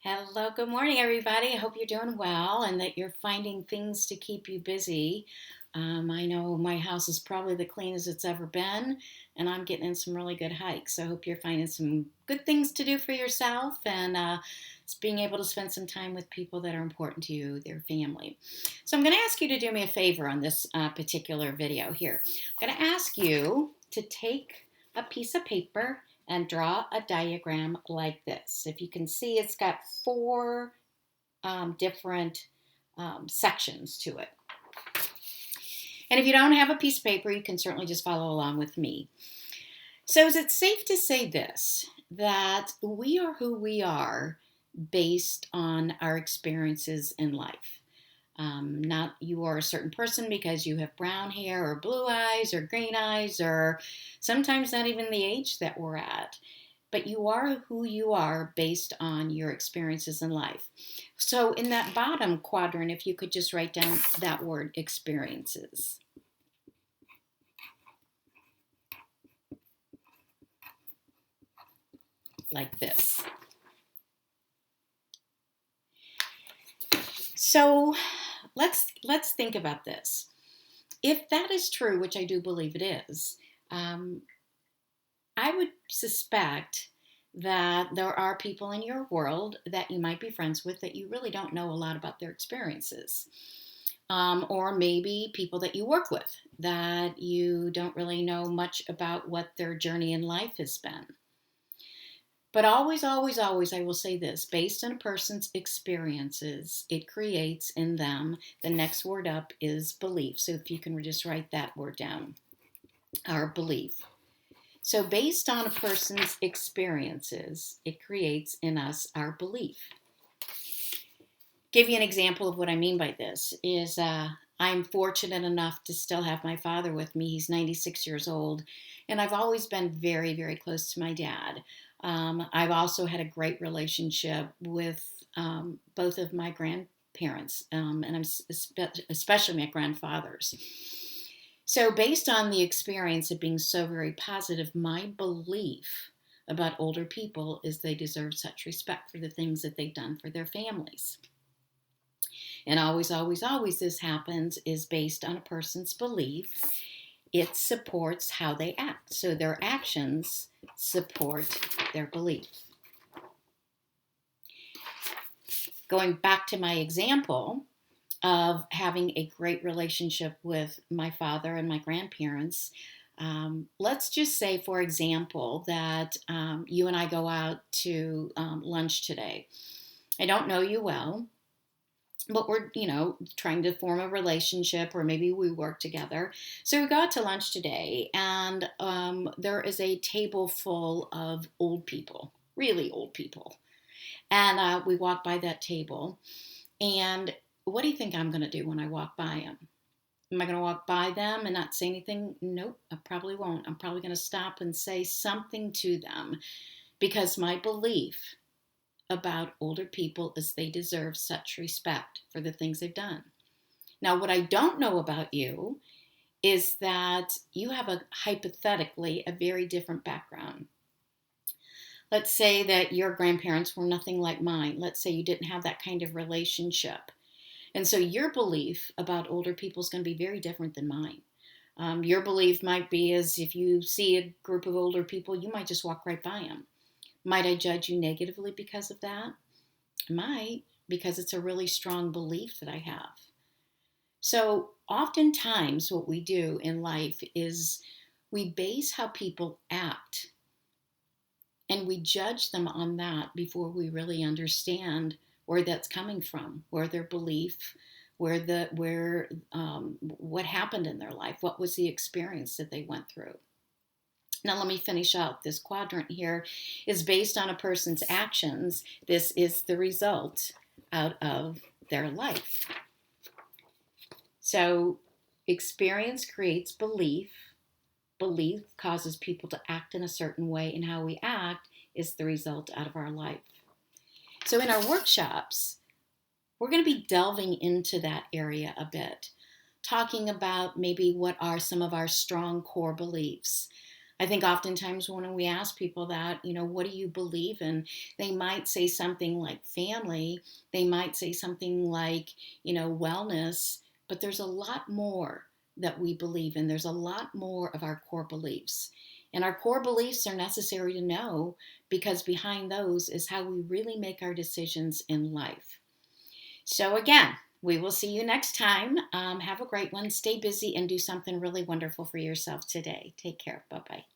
Hello, good morning, everybody. I hope you're doing well and that you're finding things to keep you busy. I know my house is probably the cleanest it's ever been, and I'm getting in some really good hikes. So I hope you're finding some good things to do for yourself and being able to spend some time with people that are important to you, their family. So I'm going to ask you to do me a favor on this particular video here. I'm going to ask you to take a piece of paper and draw a diagram like this. If you can see, it's got four different sections to it. And if you don't have a piece of paper, you can certainly just follow along with me. So is it safe to say this, that we are who we are based on our experiences in life? Not you are a certain person because you have brown hair or blue eyes or green eyes or sometimes not even the age that we're at. But you are who you are based on your experiences in life. So in that bottom quadrant, if you could just write down that word experiences. Like this. So let's think about this. If that is true, which I do believe it is, I would suspect that there are people in your world that you might be friends with that you really don't know a lot about their experiences. Or maybe people that you work with that you don't really know much about what their journey in life has been. But always, always, always, I will say this, based on a person's experiences, it creates in them, the next word up is belief. So if you can just write that word down, our belief. So based on a person's experiences, it creates in us our belief. Give you an example of what I mean by this is I'm fortunate enough to still have my father with me. He's 96 years old, and I've always been very, very close to my dad. I've also had a great relationship with both of my grandparents, and especially my grandfathers. So based on the experience of being so very positive, my belief about older people is they deserve such respect for the things that they've done for their families. And always, always, always this happens is based on a person's belief. It supports how they act. So their actions support their belief. Going back to my example of having a great relationship with my father and my grandparents, let's just say, for example, that you and I go out to lunch today. I don't know you well, but we're, trying to form a relationship, or maybe we work together. So we go out to lunch today, and there is a table full of old people, really old people. And we walk by that table, and what do you think I'm going to do when I walk by them? Am I going to walk by them and not say anything? Nope, I probably won't. I'm probably going to stop and say something to them because my belief about older people is they deserve such respect for the things they've done. Now, what I don't know about you is that you have hypothetically a very different background. Let's say that your grandparents were nothing like mine. Let's say you didn't have that kind of relationship. And so your belief about older people is going to be very different than mine. Your belief might be is if you see a group of older people, you might just walk right by them. Might I judge you negatively because of that? I might, because it's a really strong belief that I have. So oftentimes what we do in life is we base how people act and we judge them on that before we really understand where that's coming from, where their belief, what happened in their life, what was the experience that they went through. Now let me finish out. This quadrant here is based on a person's actions. This is the result out of their life. So experience creates belief. Belief causes people to act in a certain way, and how we act is the result out of our life. So in our workshops, we're going to be delving into that area a bit, talking about maybe what are some of our strong core beliefs. I think oftentimes when we ask people that, what do you believe in? They might say something like family, they might say something like, wellness, but there's a lot more that we believe in. There's a lot more of our core beliefs. And our core beliefs are necessary to know because behind those is how we really make our decisions in life. So, again, we will see you next time. Have a great one. Stay busy and do something really wonderful for yourself today. Take care. Bye bye.